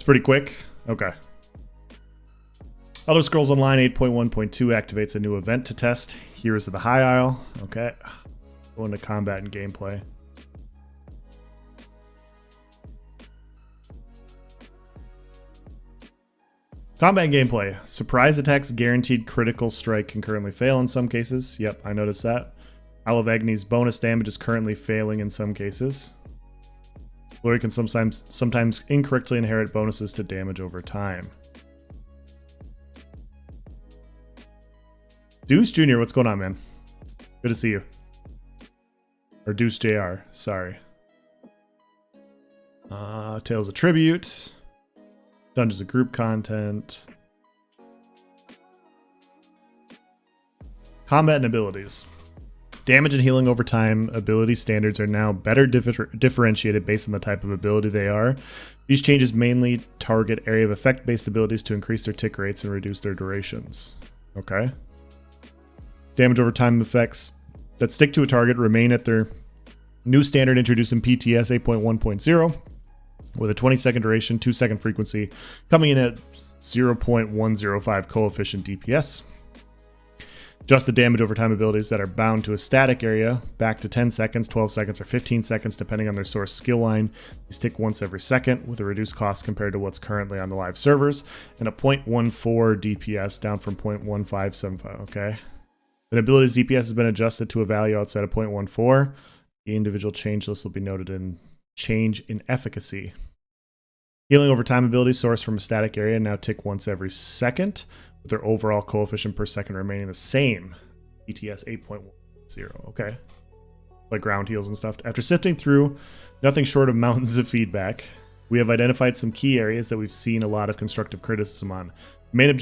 It's pretty quick. Okay. Elder Scrolls Online 8.1.2 activates a new event to test. Heroes of the High Isle. Okay. Go into combat and gameplay. Combat and gameplay. Surprise attacks guaranteed critical strike can currently fail in some cases. Yep, I noticed that. Isle of Agni's bonus damage is currently failing in some cases. Ploy can sometimes incorrectly inherit bonuses to damage over time. Deuce Jr., what's going on, man? Good to see you. Or Deuce JR, sorry. Tales of Tribute. Dungeons of Group content. Combat and abilities. Damage and healing over time ability standards are now better differentiated based on the type of ability they are. These changes mainly target area of effect based abilities to increase their tick rates and reduce their durations. Okay. Damage over time effects that stick to a target remain at their new standard introduced in PTS 8.1.0 with a 20-second duration, 2-second frequency, coming in at 0.105 coefficient DPS. Just the damage over time abilities that are bound to a static area back to 10 seconds, 12 seconds, or 15 seconds, depending on their source skill line. These tick once every second with a reduced cost compared to what's currently on the live servers, and a 0.14 DPS down from 0.1575. Okay. An ability's DPS has been adjusted to a value outside of 0.14. The individual change list will be noted in change in efficacy. Healing over time abilities sourced from a static area now tick once every second, with their overall coefficient per second remaining the same. PTS 8.10. Okay. Like ground heals and stuff. After sifting through nothing short of mountains of feedback, we have identified some key areas that we've seen a lot of constructive criticism on. The main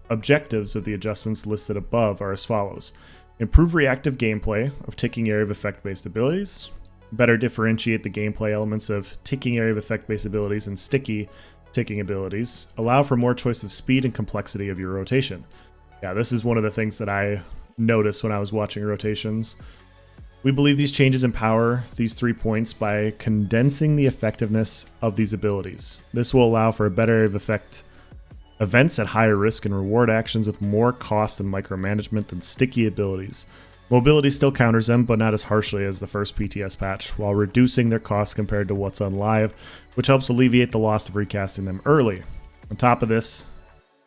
objectives of the adjustments listed above are as follows. Improve reactive gameplay of ticking area of effect based abilities. Better differentiate the gameplay elements of ticking area of effect based abilities and sticky ticking abilities. Allow for more choice of speed and complexity of your rotation. Yeah, this is one of the things that I noticed when I was watching rotations. We believe these changes empower these 3 points by condensing the effectiveness of these abilities. This will allow for a better area of effect events at higher risk and reward actions with more cost and micromanagement than sticky abilities. Mobility still counters them, but not as harshly as the first PTS patch, while reducing their cost compared to what's on live, which helps alleviate the loss of recasting them early. On top of this,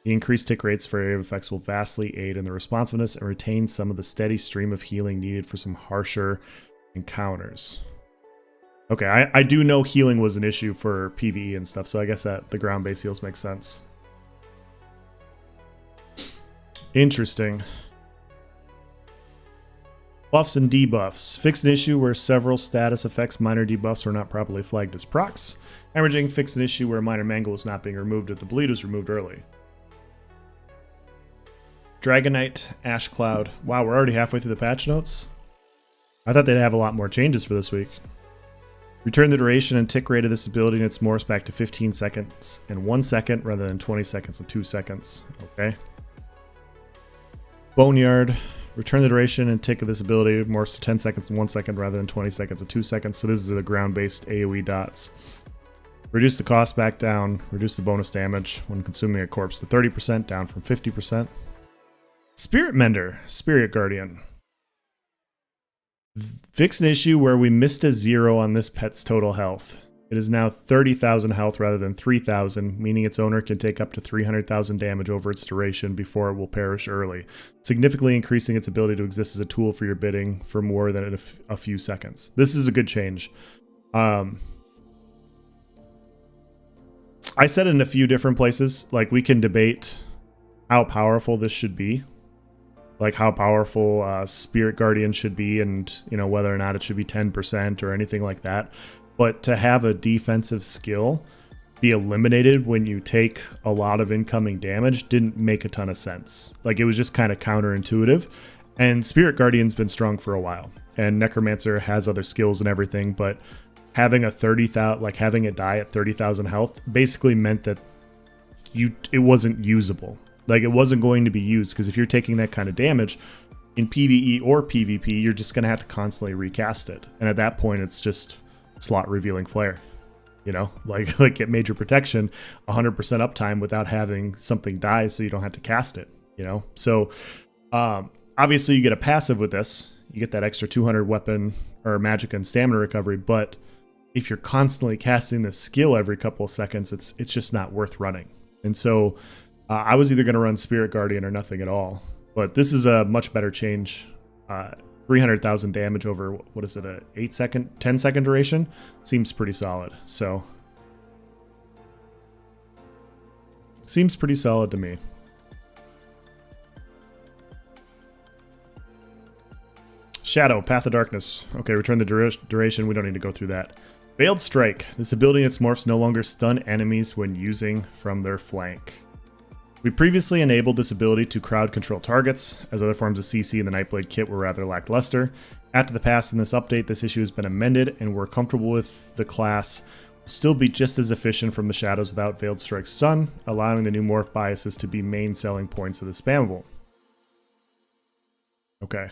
the increased tick rates for area of effects will vastly aid in the responsiveness and retain some of the steady stream of healing needed for some harsher encounters. Okay, I do know healing was an issue for PvE and stuff, so I guess that the ground-based heals make sense. Interesting. Buffs and debuffs. Fix an issue where several status effects minor debuffs are not properly flagged as procs. Hemorrhaging. Fix an issue where minor mangle is not being removed if the bleed was removed early. Dragonite, Ash Cloud. Wow, we're already halfway through the patch notes? I thought they'd have a lot more changes for this week. Return the duration and tick rate of this ability and its morphs back to 15 seconds and 1 second rather than 20 seconds and 2 seconds. Okay. Boneyard. Return the duration and tick of this ability morphs to 10 seconds and 1 second rather than 20 seconds and 2 seconds. So this is the ground-based AoE dots. Reduce the cost back down. Reduce the bonus damage when consuming a corpse to 30%, down from 50%. Spirit Mender, Spirit Guardian. Fix an issue where we missed a 0 on this pet's total health. It is now 30,000 health rather than 3,000, meaning its owner can take up to 300,000 damage over its duration before it will perish early, significantly increasing its ability to exist as a tool for your bidding for more than a few seconds. This is a good change. I said it in a few different places, like we can debate how powerful this should be, like how powerful Spirit Guardian should be, and whether or not it should be 10% or anything like that. But to have a defensive skill be eliminated when you take a lot of incoming damage didn't make a ton of sense. Like, it was just kind of counterintuitive. And Spirit Guardian's been strong for a while, and Necromancer has other skills and everything, but having a 30,000, like having it die at 30,000 health basically meant that it wasn't usable. Like, it wasn't going to be used, because if you're taking that kind of damage in PvE or PvP, you're just going to have to constantly recast it. And at that point, it's just slot revealing flare. You know, like get major protection, 100% uptime without having something die, so you don't have to cast it. You know, so obviously you get a passive with this. You get that extra 200 weapon or magic and stamina recovery, but if you're constantly casting this skill every couple of seconds, it's just not worth running. And so I was either going to run Spirit Guardian or nothing at all. But this is a much better change. 300,000 damage over, what is it, a 10-second duration? Seems pretty solid. So, seems pretty solid to me. Shadow, Path of Darkness. Okay, return the duration. We don't need to go through that. Veiled Strike. This ability in its morphs no longer stun enemies when using from their flank. We previously enabled this ability to crowd control targets, as other forms of CC in the Nightblade kit were rather lackluster. After the patch in this update, this issue has been amended, and we're comfortable with the class will still be just as efficient from the shadows without Veiled Strike's stun, allowing the new morph biases to be main selling points of the spammable. Okay.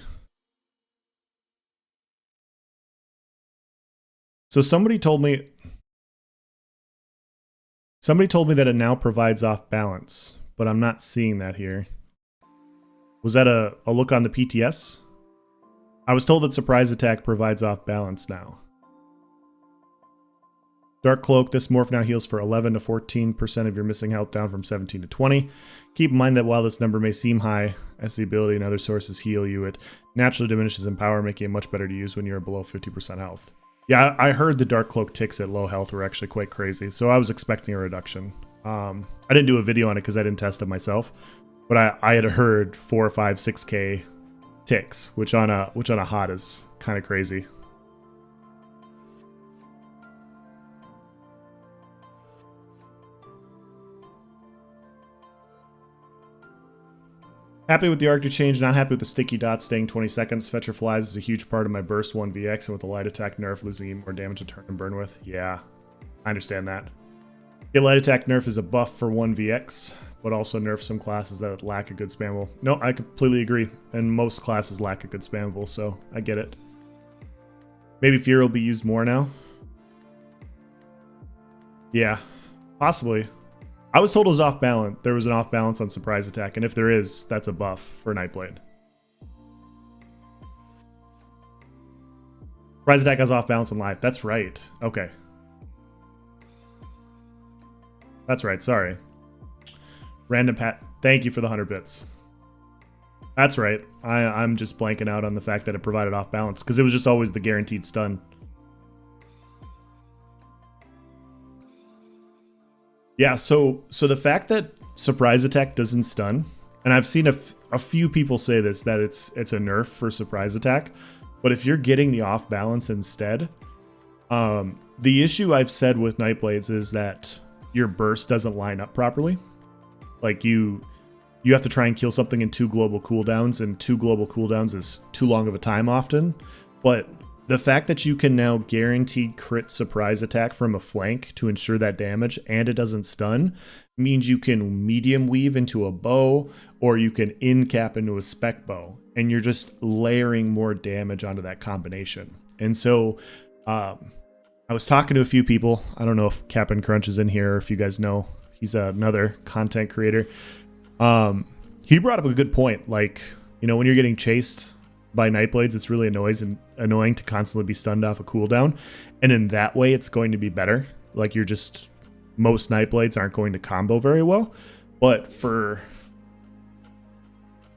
So somebody told me that it now provides off balance, but I'm not seeing that here. Was that a look on the PTS? I was told that surprise attack provides off balance now. Dark Cloak, this morph now heals for 11 to 14% of your missing health, down from 17 to 20. Keep in mind that while this number may seem high, as the ability and other sources heal you, it naturally diminishes in power, making it much better to use when you're below 50% health. Yeah, I heard the Dark Cloak ticks at low health were actually quite crazy, so I was expecting a reduction. I didn't do a video on it because I didn't test it myself, but I had heard 4, 5, 6k ticks, which on a hot is kind of crazy. Happy with the arc change, not happy with the sticky dots staying 20 seconds. Fetcher Flies was a huge part of my burst 1VX, and with the light attack nerf losing even more damage to turn and burn with. Yeah, I understand that. The light attack nerf is a buff for 1VX, but also nerf some classes that lack a good spammable. No, I completely agree, and most classes lack a good spammable, so I get it. Maybe Fear will be used more now? Yeah, possibly. I was told it was off balance. There was an off balance on surprise attack, and if there is, that's a buff for Nightblade. Surprise attack has off balance in live. That's right. Okay. That's right. Sorry. Random Pat. Thank you for the 100 bits. That's right. I'm just blanking out on the fact that it provided off balance because it was just always the guaranteed stun. Yeah, so the fact that surprise attack doesn't stun, and I've seen a few people say this, that it's a nerf for surprise attack, but if you're getting the off balance instead, the issue I've said with Nightblades is that your burst doesn't line up properly. Like you have to try and kill something in 2 global cooldowns, and 2 global cooldowns is too long of a time often, but the fact that you can now guaranteed crit surprise attack from a flank to ensure that damage and it doesn't stun means you can medium weave into a bow or you can in cap into a spec bow, and you're just layering more damage onto that combination. And so I was talking to a few people. I don't know if Cap'n Crunch is in here or if you guys know. He's another content creator. He brought up a good point. Like, you know, when you're getting chased by Nightblades, it's really annoying to constantly be stunned off a cooldown, and in that way it's going to be better. Like, you're just, most Nightblades aren't going to combo very well, but for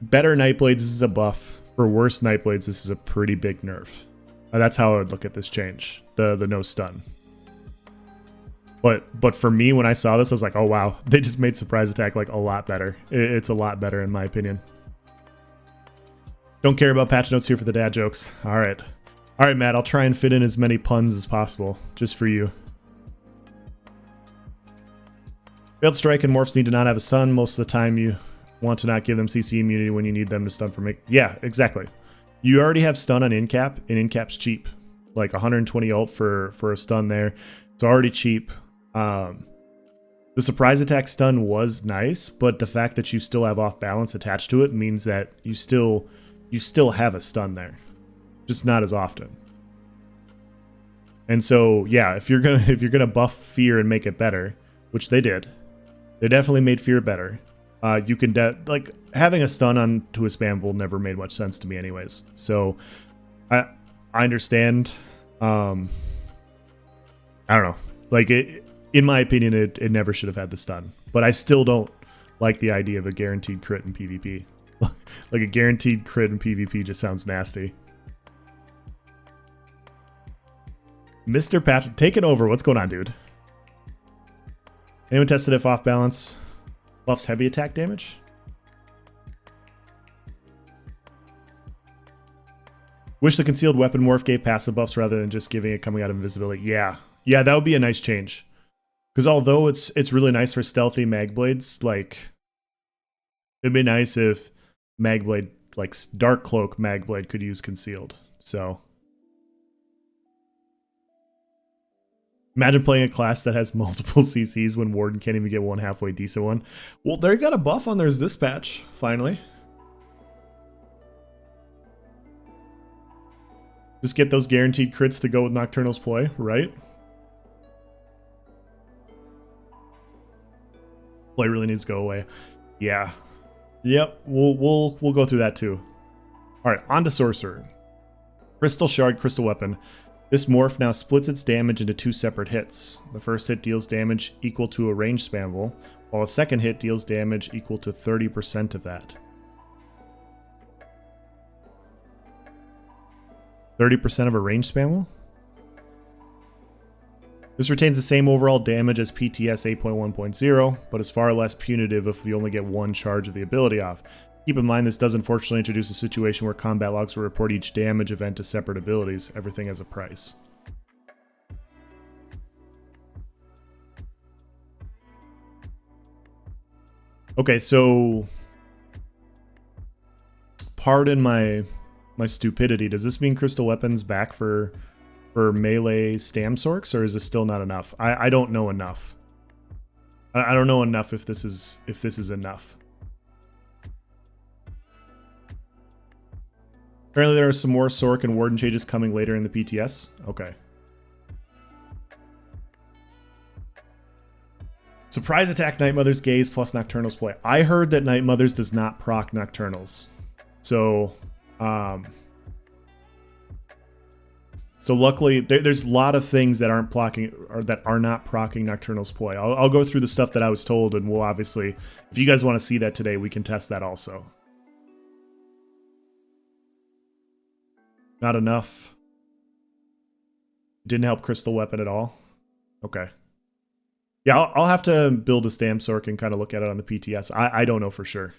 better Nightblades this is a buff. For worse Nightblades this is a pretty big nerf. That's how I would look at this change, the no stun. But for me, when I saw this, I was like, oh wow, they just made surprise attack like a lot better. It's a lot better in my opinion. Don't care about patch notes here for the dad jokes. All right, Matt, I'll try and fit in as many puns as possible, just for you. Veiled Strike and Morphs need to not have a stun. Most of the time you want to not give them CC immunity when you need them to stun for make. Yeah, exactly. You already have stun on in-cap, and in-cap's cheap. Like 120 ult for a stun there. It's already cheap. The surprise attack stun was nice, but the fact that you still have off balance attached to it means that you still have a stun there, just not as often. And so, yeah, if you're gonna buff fear and make it better, which they did, they definitely made fear better. You can like having a stun on to a spam bull never made much sense to me, anyways. So I understand. I don't know. Like in my opinion, it never should have had the stun, but I still don't like the idea of a guaranteed crit in PvP. Like a guaranteed crit in PvP just sounds nasty. Mr. Patch, take it over. What's going on, dude? Anyone tested if off balance buffs heavy attack damage? Wish the concealed weapon morph gave passive buffs rather than just giving it coming out of invisibility. Yeah, that would be a nice change. Because although it's really nice for stealthy magblades, like it'd be nice if magblade, like dark cloak magblade, could use concealed. So imagine playing a class that has multiple CCs when Warden can't even get one halfway decent one. Well, they got a buff on theirs this patch, finally. Just get those guaranteed crits to go with Nocturnal's Ploy, right? Ploy really needs to go away. Yeah. Yep, we'll go through that too. Alright, on to Sorcerer. Crystal Shard, Crystal Weapon. This morph now splits its damage into 2 separate hits. The first hit deals damage equal to a ranged spamble, while a second hit deals damage equal to 30% of that. 30% of a ranged spamble? This retains the same overall damage as PTS 8.1.0, but is far less punitive if you only get one charge of the ability off. Keep in mind this does unfortunately introduce a situation where combat logs will report each damage event as separate abilities. Everything has a price. Okay, so pardon my stupidity. Does this mean Crystal Weapon's back for melee Stam Sorks, or is this still not enough? I don't know enough. I don't know enough if this is enough. Apparently there are some more Sork and Warden changes coming later in the PTS. Okay. Surprise attack Night Mother's Gaze plus Nocturnal's Ploy. I heard that Night Mother's does not proc Nocturnals. So luckily there's a lot of things that aren't blocking or that are not proccing Nocturnal's Ploy. I'll go through the stuff that I was told, and we'll obviously, if you guys want to see that today, we can test that also. Not enough. Didn't help Crystal Weapon at all. Okay. Yeah, I'll have to build a Stam Sork and kind of look at it on the PTS. I don't know for sure.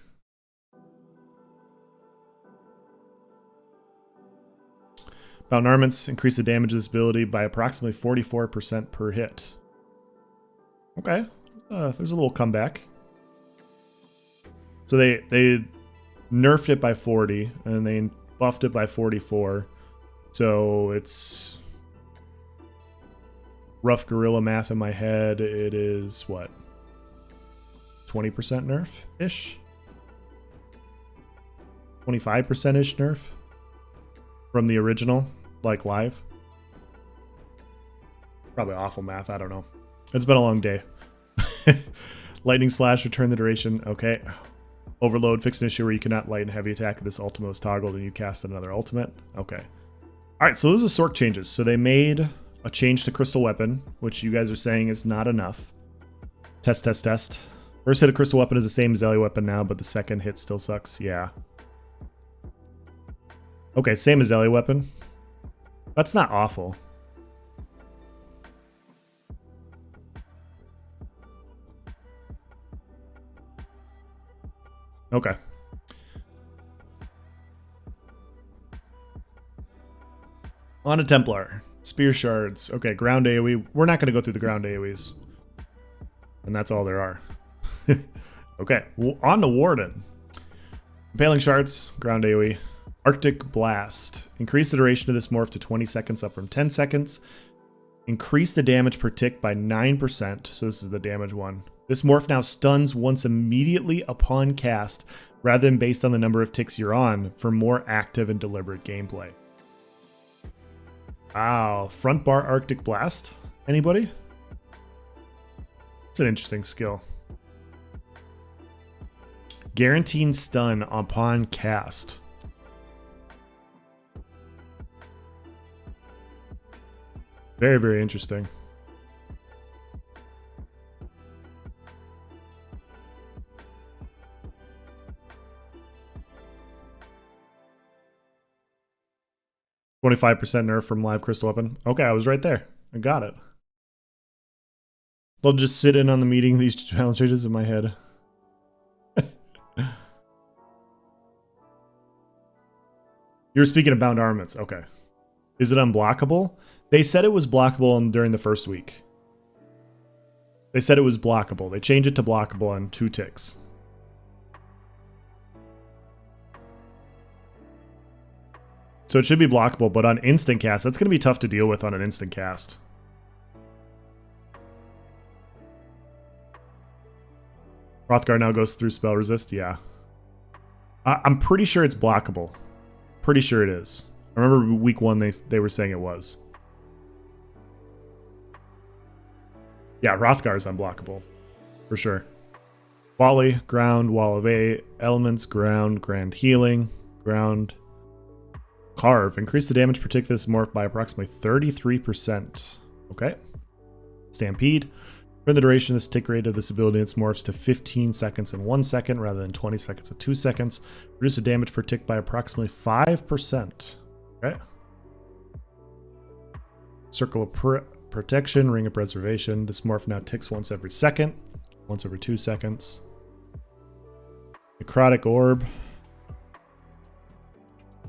Bound Armaments increase the damage of this ability by approximately 44% per hit. Okay. There's a little comeback. So they nerfed it by 40, and they buffed it by 44. So it's rough gorilla math in my head. It is what? 20% nerf-ish? 25%-ish nerf from the original, like live. Probably awful math, I don't know. It's been a long day. Lightning Splash, return the duration. Okay. Overload, fix an issue where you cannot light and heavy attack. This ultimate is toggled and you cast another ultimate. Okay. Alright, so those are Sork changes. So they made a change to Crystal Weapon, which you guys are saying is not enough. Test. First hit of Crystal Weapon is the same as Ellie Weapon now, but the second hit still sucks. Yeah. Okay, same as Ellie Weapon. That's not awful. Okay. On to Templar. Spear Shards. Okay, ground AoE. We're not going to go through the ground AoEs. And that's all there are. Okay, on to Warden. Impaling Shards. Ground AoE. Arctic Blast. Increase the duration of this morph to 20 seconds, up from 10 seconds. Increase the damage per tick by 9%. So this is the damage one. This morph now stuns once immediately upon cast, rather than based on the number of ticks you're on, for more active and deliberate gameplay. Wow, front bar Arctic Blast. Anybody? It's an interesting skill. Guaranteed stun upon cast. Very, very interesting. $25% nerf from live crystal weapon. Okay, I was right there. I got it. They'll just sit in on the meeting, these challenge changes in my head. You're speaking of bound armaments. Okay. Is it unblockable? They said it was blockable during the first week. They said it was blockable. They changed it to blockable on 2 ticks. So it should be blockable, but on instant cast, that's going to be tough to deal with on an instant cast. Hrothgar now goes through spell resist. Yeah. I'm pretty sure it's blockable. Pretty sure it is. I remember week 1 they were saying it was. Yeah, Hrothgar's unblockable. For sure. Volley, ground, wall of A, elements, ground, grand healing, ground, carve. Increase the damage per tick this morph by approximately 33%. Okay. Stampede. For the duration of this tick rate of this ability, it morphs to 15 seconds and 1 second rather than 20 seconds and 2 seconds. Reduce the damage per tick by approximately 5%. Okay. Circle of protection, ring of preservation. This morph now ticks once every second, once every 2 seconds. Necrotic orb.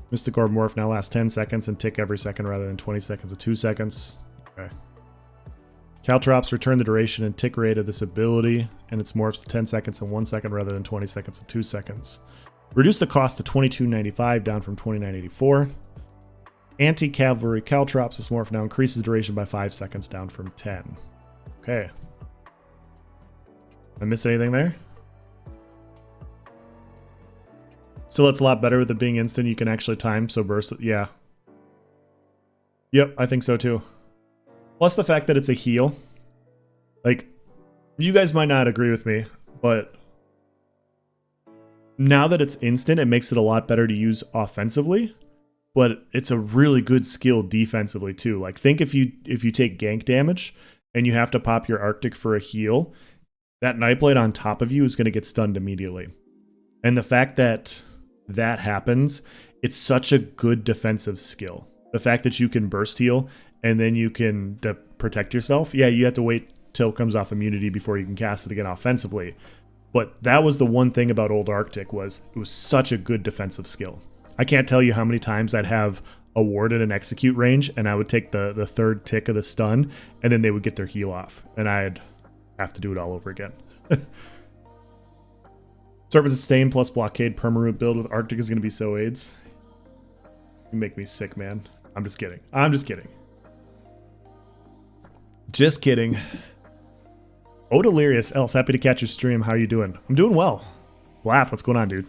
Mystic orb morph now lasts 10 seconds and tick every second rather than 20 seconds and 2 seconds. Okay. Caltrops return the duration and tick rate of this ability, and its morphs to 10 seconds and 1 second rather than 20 seconds and 2 seconds. Reduce the cost to $22.95 down from $29.84. Anti-cavalry Caltrops, this morph now increases duration by 5 seconds down from 10. Okay. I miss anything there? Still, it's a lot better with it being instant. You can actually time, so burst. Yeah. Yep, I think so too. Plus the fact that it's a heal. Like, you guys might not agree with me, but now that it's instant, it makes it a lot better to use offensively. But it's a really good skill defensively too. Like, think if you take gank damage and you have to pop your Arctic for a heal, that Nightblade on top of you is going to get stunned immediately. And the fact that that happens, it's such a good defensive skill. The fact that you can burst heal and then you can protect yourself. Yeah, you have to wait till it comes off immunity before you can cast it again offensively. But that was the one thing about old Arctic, was it was such a good defensive skill. I can't tell you how many times I'd have a Warden in execute range and I would take the third tick of the stun and then they would get their heal off and I'd have to do it all over again. Serpent's Stain plus Blockade permaroot build with Arctic is going to be so AIDS. You make me sick, man. I'm just kidding. I'm just kidding. Just kidding. Oh, Delirious Else, happy to catch your stream. How are you doing? I'm doing well. Blap, what's going on, dude?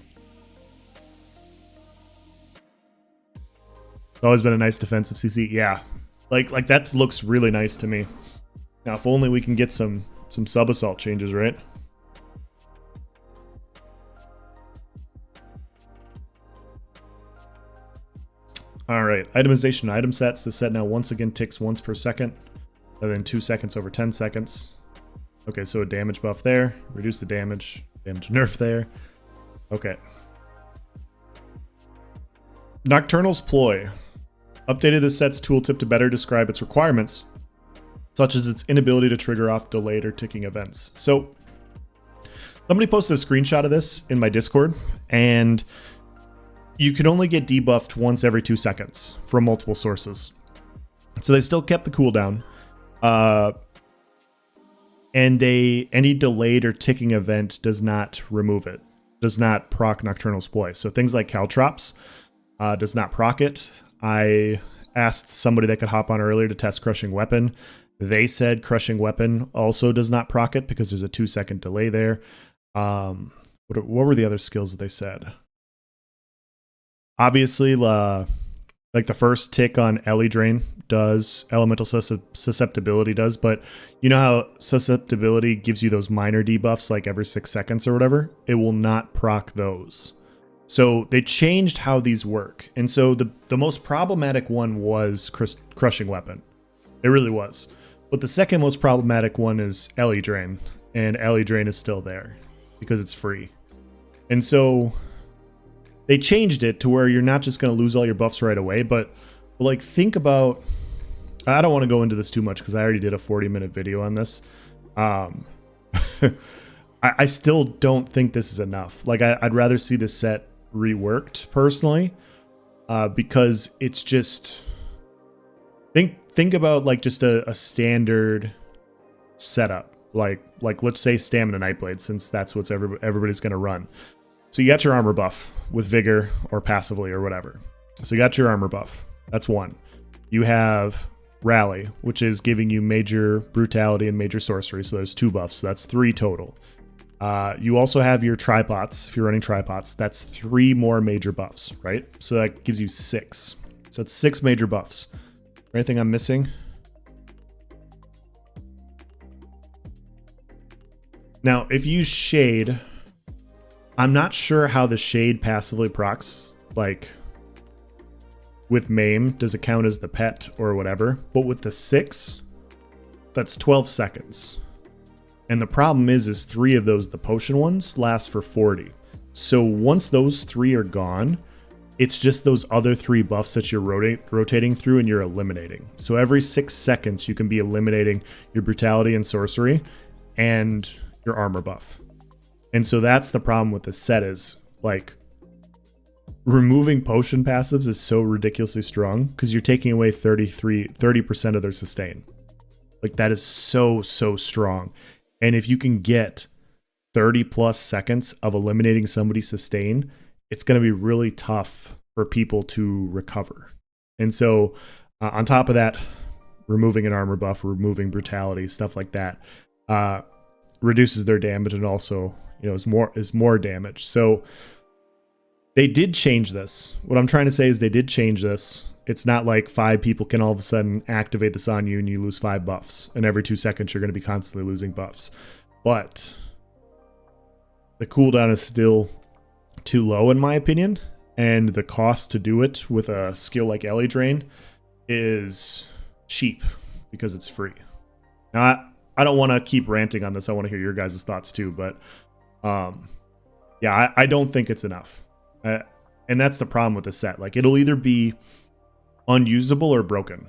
It's always been a nice defensive CC. Yeah. Like that looks really nice to me. Now, if only we can get some sub-assault changes, right? Alright, itemization item sets. The set now once again ticks once per second, and then 2 seconds over 10 seconds. Okay, so a damage buff there. Reduce the damage. Damage nerf there. Okay. Nocturnal's Ploy. Updated the set's tooltip to better describe its requirements, such as its inability to trigger off delayed or ticking events. So, somebody posted a screenshot of this in my Discord, and you can only get debuffed once every 2 seconds from multiple sources. So they still kept the cooldown. And any delayed or ticking event does not remove it. Does not proc Nocturnal's Ploy. So things like Caltrops does not proc it. I asked somebody that could hop on earlier to test Crushing Weapon. They said Crushing Weapon also does not proc it because there's a 2 second delay there. What were the other skills that they said? Obviously, like the first tick on Ellie Drain does, elemental susceptibility does, but you know how susceptibility gives you those minor debuffs like every 6 seconds or whatever? It will not proc those. So they changed how these work. And so the most problematic one was Crushing Weapon. It really was. But the second most problematic one is Ele Drain. And Ele Drain is still there because it's free. And so they changed it to where you're not just going to lose all your buffs right away, but like think about, I don't want to go into this too much because I already did a 40-minute video on this. I still don't think this is enough. Like I'd rather see this set reworked personally, because it's just, think about like just a standard setup, like let's say Stamina Nightblade, since that's what everybody's going to run. So you got your armor buff with vigor or passively or whatever. So you got your armor buff. That's one. You have rally, which is giving you major brutality and major sorcery. So there's 2 buffs. So that's 3 total. You also have your tripods. If you're running tripods, that's 3 more major buffs, right? So that gives you 6. So it's 6 major buffs. Anything I'm missing? Now, if you shade, I'm not sure how the shade passively procs, like with Maim, does it count as the pet or whatever? But with the 6, that's 12 seconds. And the problem is 3 of those, the potion ones, last for 40. So once those 3 are gone, it's just those other 3 buffs that you're rotating through and you're eliminating. So every 6 seconds, you can be eliminating your brutality and sorcery and your armor buff. And so that's the problem with this set, is like removing potion passives is so ridiculously strong because you're taking away 30% of their sustain. Like that is so strong. And if you can get 30 plus seconds of eliminating somebody's sustain, it's going to be really tough for people to recover. And so on top of that, removing an armor buff, removing brutality, stuff like that, reduces their damage and also, you know, is more damage. So they did change this. What I'm trying to say is they did change this. It's not like 5 people can all of a sudden activate this on you and you lose 5 buffs. And every 2 seconds, you're going to be constantly losing buffs. But the cooldown is still too low, in my opinion. And the cost to do it with a skill like Ele Drain is cheap because it's free. Now, I don't want to keep ranting on this. I want to hear your guys' thoughts too. But yeah, I don't think it's enough. And that's the problem with the set. Like, it'll either be unusable or broken.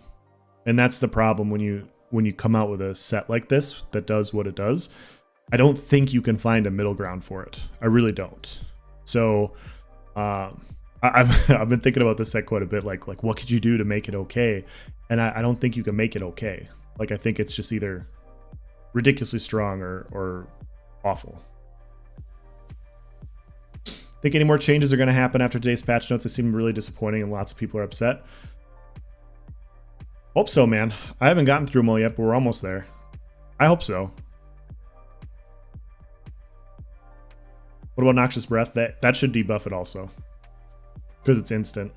And that's the problem when you come out with a set like this that does what it does. I don't think you can find a middle ground for it. I really don't. So I've been thinking about this set quite a bit. Like what could you do to make it okay? And I don't think you can make it okay. Like, I think it's just either ridiculously strong or awful. Think any more changes are going to happen after today's patch notes? They seem really disappointing and lots of people are upset. Hope so, man. I haven't gotten through them all yet, but we're almost there. I hope so. What about Noxious Breath? That should debuff it also, because it's instant.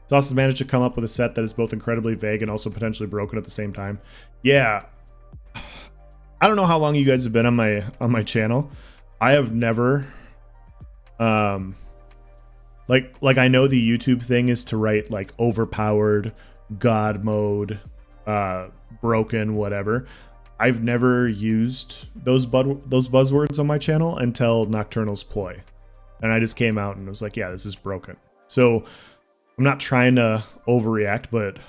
Sauce has managed to come up with a set that is both incredibly vague and also potentially broken at the same time. Yeah. I don't know how long you guys have been on my channel. I have never like I know the YouTube thing is to write like overpowered, god mode, broken, whatever. I've never used those buzzwords on my channel until Nocturnal's Ploy. And I just came out and was like, yeah, this is broken. So I'm not trying to overreact, but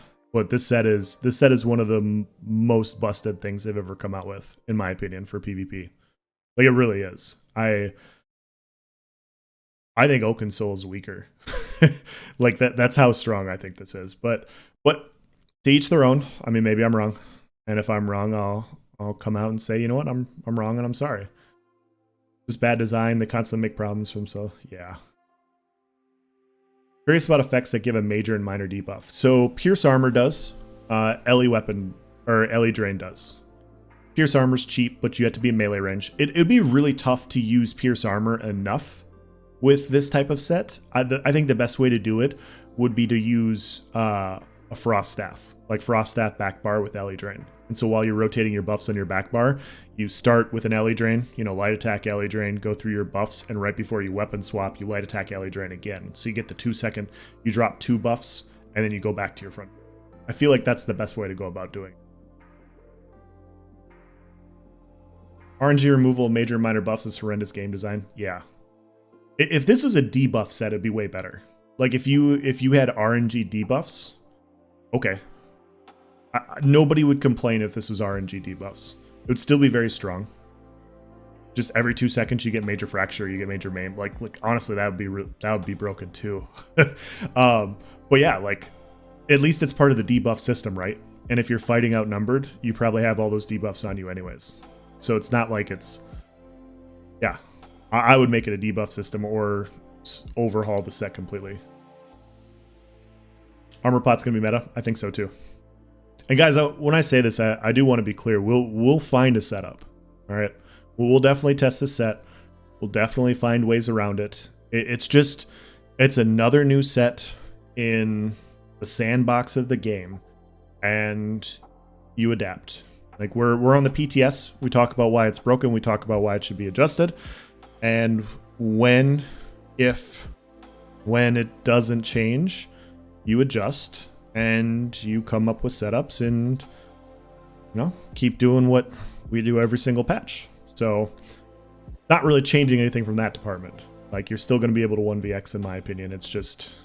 this set is one of the most busted things they've ever come out with, in my opinion, for PvP. Like, it really is. I think Oaken Soul is weaker. Like that's how strong I think this is. But to each their own. I mean, maybe I'm wrong. And if I'm wrong, I'll come out and say, you know what, I'm wrong and I'm sorry. Just bad design, they constantly make problems for themselves. Yeah. Curious about effects that give a major and minor debuff. So Pierce Armor does. Ele Weapon or Ele Drain does. Pierce Armor's cheap, but you have to be in melee range. It would be really tough to use Pierce Armor enough with this type of set. I think the best way to do it would be to use a Frost Staff, like Frost Staff back bar with Ellie Drain. And so while you're rotating your buffs on your back bar, you start with an Ellie Drain, you know, light attack Ellie Drain, go through your buffs, and right before you weapon swap, you light attack Ellie Drain again. So you get the 2-second, you drop 2 buffs, and then you go back to your front. I feel like that's the best way to go about doing it. RNG removal of major and minor buffs is horrendous game design. Yeah. If this was a debuff set, it'd be way better. Like if you had RNG debuffs, okay. Nobody would complain if this was RNG debuffs. It would still be very strong. Just every 2 seconds you get major fracture, you get major maim. Like honestly, that would be broken too. But yeah, like at least it's part of the debuff system, right? And if you're fighting outnumbered, you probably have all those debuffs on you anyways. So it's not like it's, yeah. I would make it a debuff system or overhaul the set completely. Armor pot's gonna be meta. I think so too. And guys, when I say this, I do want to be clear. We'll find a setup. All right, we'll definitely test this set. We'll definitely find ways around it. It's another new set in the sandbox of the game, and you adapt. Like we're on the PTS. We talk about why it's broken. We talk about why it should be adjusted, and when it doesn't change, you adjust. And you come up with setups and, you know, keep doing what we do every single patch. So not really changing anything from that department. Like you're still going to be able to 1vx in my opinion. It's just,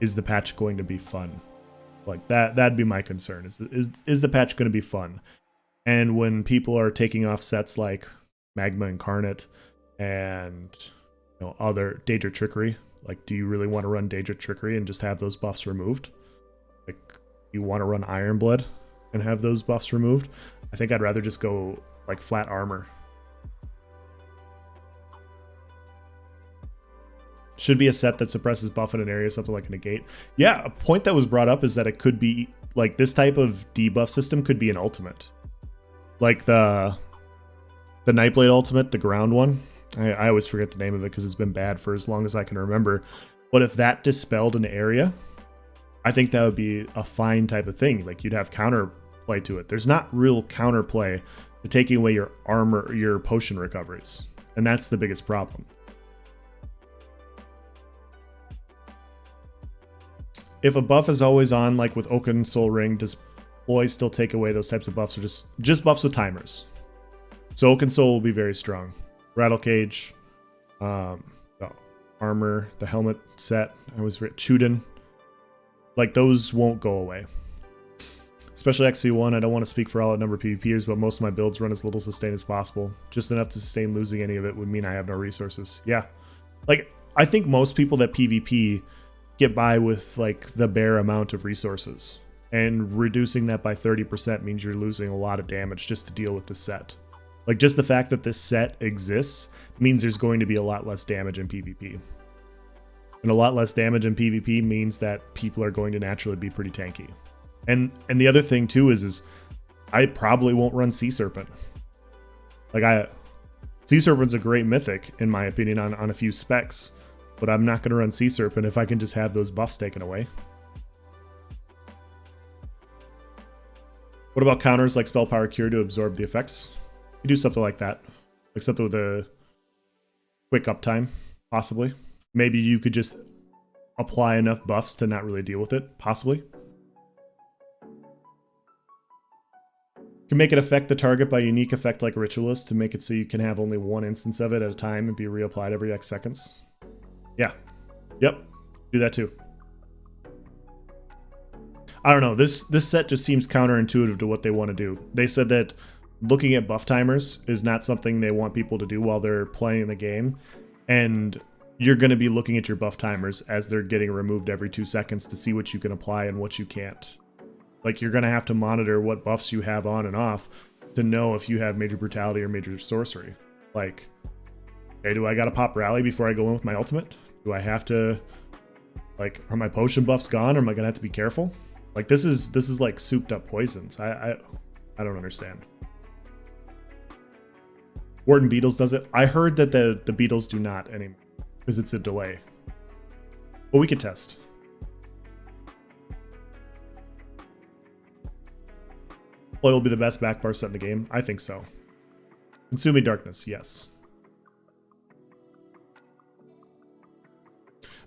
is the patch going to be fun? Like that'd be my concern. Is the patch going to be fun? And when people are taking off sets like Magma Incarnate and, you know, other Daedra Trickery, like do you really want to run Daedra Trickery and just have those buffs removed? Like, you want to run Ironblood and have those buffs removed? I think I'd rather just go like flat armor. Should be a set that suppresses buff in an area, something like a negate. Yeah, a point that was brought up is that it could be like this type of debuff system could be an ultimate. Like the Nightblade ultimate, the ground one. I always forget the name of it because it's been bad for as long as I can remember. But if that dispelled an area, I think that would be a fine type of thing. Like you'd have counterplay to it. There's not real counterplay to taking away your armor, your potion recoveries. And that's the biggest problem. If a buff is always on, like with Oaken Soul Ring, does Ploy still take away those types of buffs, or just buffs with timers? So Oaken Soul will be very strong. Rattle Cage, the armor, the helmet set, Chuden. Like, those won't go away. Especially XP1, I don't want to speak for all outnumbered PvPers, but most of my builds run as little sustain as possible. Just enough to sustain losing any of it would mean I have no resources. Yeah. Like, I think most people that PvP get by with, like, the bare amount of resources. And reducing that by 30% means you're losing a lot of damage just to deal with the set. Like, just the fact that this set exists means there's going to be a lot less damage in PvP. And a lot less damage in PvP means that people are going to naturally be pretty tanky. And the other thing too is I probably won't run Sea Serpent. Like Sea Serpent's a great mythic in my opinion on a few specs, but I'm not going to run Sea Serpent if I can just have those buffs taken away. What about counters like Spell Power Cure to absorb the effects? You do something like that, like something with a quick uptime, possibly. Maybe you could just apply enough buffs to not really deal with it, possibly. You can make it affect the target by a unique effect like Ritualist to make it so you can have only one instance of it at a time and be reapplied every X seconds. Yeah. Yep. Do that too. I don't know. This set just seems counterintuitive to what they want to do. They said that looking at buff timers is not something they want people to do while they're playing the game. And you're going to be looking at your buff timers as they're getting removed every 2 seconds to see what you can apply and what you can't. Like, you're going to have to monitor what buffs you have on and off to know if you have major brutality or major sorcery. Like, hey, do I got to pop rally before I go in with my ultimate? Do I have to, like, are my potion buffs gone, or am I going to have to be careful? Like, this is like souped up poisons. I don't understand. Warden Beetles does it. I heard that the Beetles do not anymore because it's a delay. But we could test. Ploy will be the best back bar set in the game. I think so. Consuming Darkness, yes.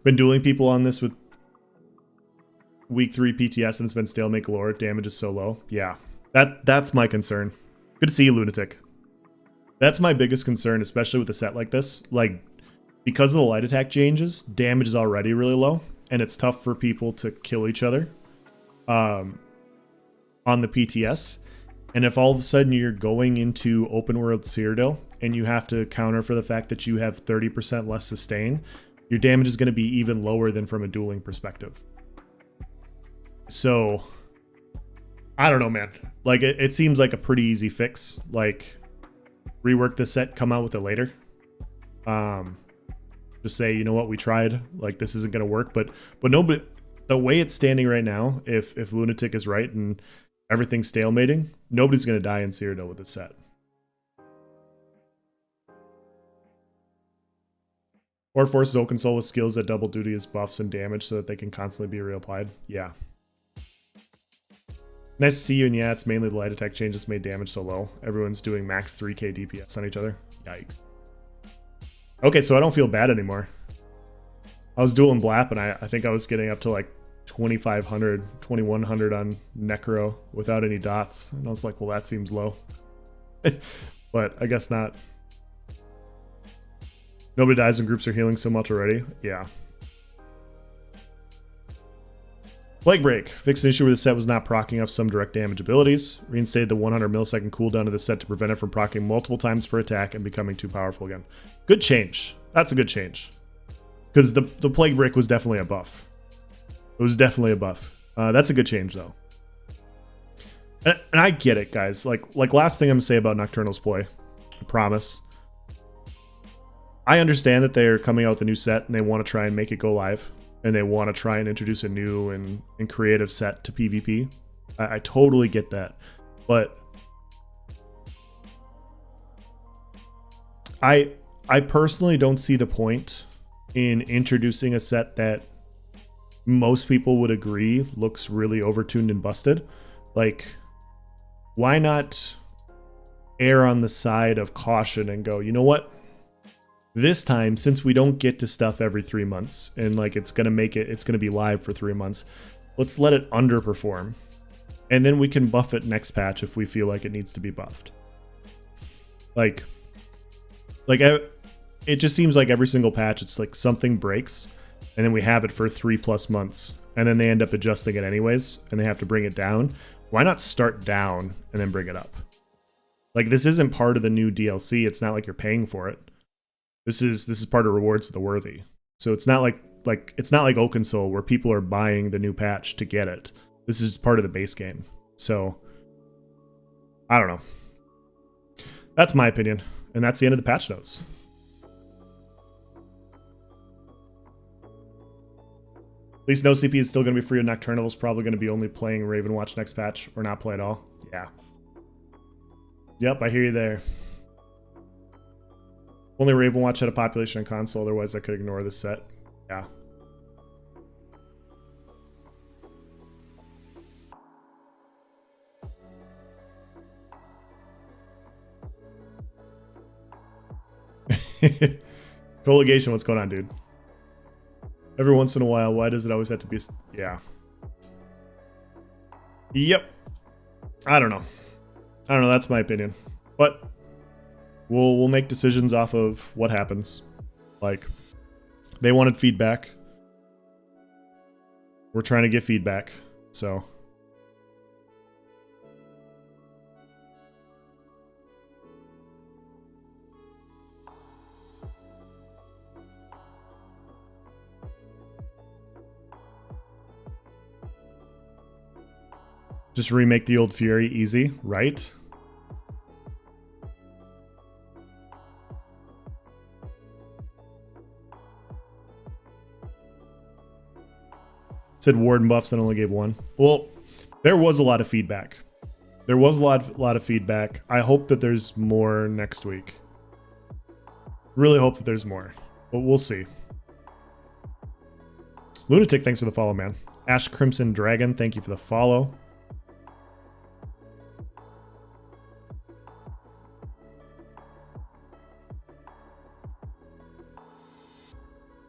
Been dueling people on this with week 3 PTS and it's been stalemate galore. Damage is so low. Yeah, that's my concern. Good to see you, Lunatic. That's my biggest concern, especially with a set like this. Like, because of the light attack changes, damage is already really low, and it's tough for people to kill each other on the PTS. And if all of a sudden you're going into open world Cyrodiil and you have to counter for the fact that you have 30% less sustain, your damage is going to be even lower than from a dueling perspective. So, I don't know, man. Like, it seems like a pretty easy fix. Like, rework the set, come out with it later. Just say, you know what, we tried. Like, this isn't going to work. But nobody, the way it's standing right now, if Lunatic is right and everything's stalemating, nobody's going to die in Cyrodiil with this set. Or forces Oakensoul with skills that double duty as buffs and damage so that they can constantly be reapplied. Yeah. Nice to see you, and yeah, it's mainly the light attack changes made damage so low. Everyone's doing max 3k DPS on each other. Yikes. Okay, so I don't feel bad anymore. I was dueling Blap, and I think I was getting up to like 2,500, 2,100 on Necro without any dots. And I was like, well, that seems low. But I guess not. Nobody dies when groups are healing so much already. Yeah. Plague Break. Fixed an issue where the set was not proccing off some direct damage abilities. Reinstated the 100 millisecond cooldown of the set to prevent it from proccing multiple times per attack and becoming too powerful again. Good change. That's a good change. Because the Plague Break was definitely a buff. It was definitely a buff. That's a good change, though. And I get it, guys. Like last thing I'm going to say about Nocturnal's Ploy. I promise. I understand that they're coming out with a new set and they want to try and make it go live. And they want to try and introduce a new and creative set to PvP. I totally get that. But I personally don't see the point in introducing a set that most people would agree looks really overtuned and busted. Like, why not err on the side of caution and go, you know what? This time, since we don't get to stuff every 3 months and like it's going to be live for 3 months, let's let it underperform. And then we can buff it next patch if we feel like it needs to be buffed. Like it just seems like every single patch, it's like something breaks and then we have it for 3+ months and then they end up adjusting it anyways and they have to bring it down. Why not start down and then bring it up? Like, this isn't part of the new DLC. It's not like you're paying for it. This is part of rewards to the worthy. So it's not like Oakensoul where people are buying the new patch to get it. This is part of the base game. So I don't know. That's my opinion, and that's the end of the patch notes. At least no CP is still going to be free. Nocturnal is probably going to be only playing Ravenwatch next patch, or not play at all. Yeah. Yep, I hear you there. Only Ravenwatch had a population on console, otherwise I could ignore this set. Yeah. Colligation, what's going on, dude? Every once in a while, why does it always have to be... Yeah. Yep. I don't know. That's my opinion. But... We'll make decisions off of what happens. Like, they wanted feedback. We're trying to get feedback, so. Just remake the old Fury easy, right? Said Warden buffs and only gave one. Well, there was a lot of feedback. There was a lot of feedback. I hope that there's more next week. Really hope that there's more. But we'll see. Lunatic, thanks for the follow, man. Ash Crimson Dragon, thank you for the follow.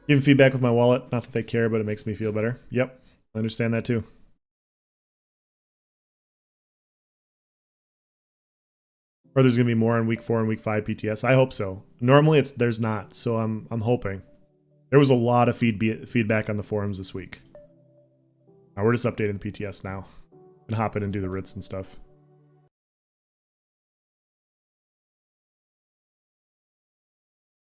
Giving feedback with my wallet. Not that they care, but it makes me feel better. Yep, I understand that too. Or there's gonna be more in week 4 and week 5 PTS. I hope so. Normally there's not, so I'm hoping. There was a lot of feedback on the forums this week. Now we're just updating the PTS now. And hop in and do the writs and stuff.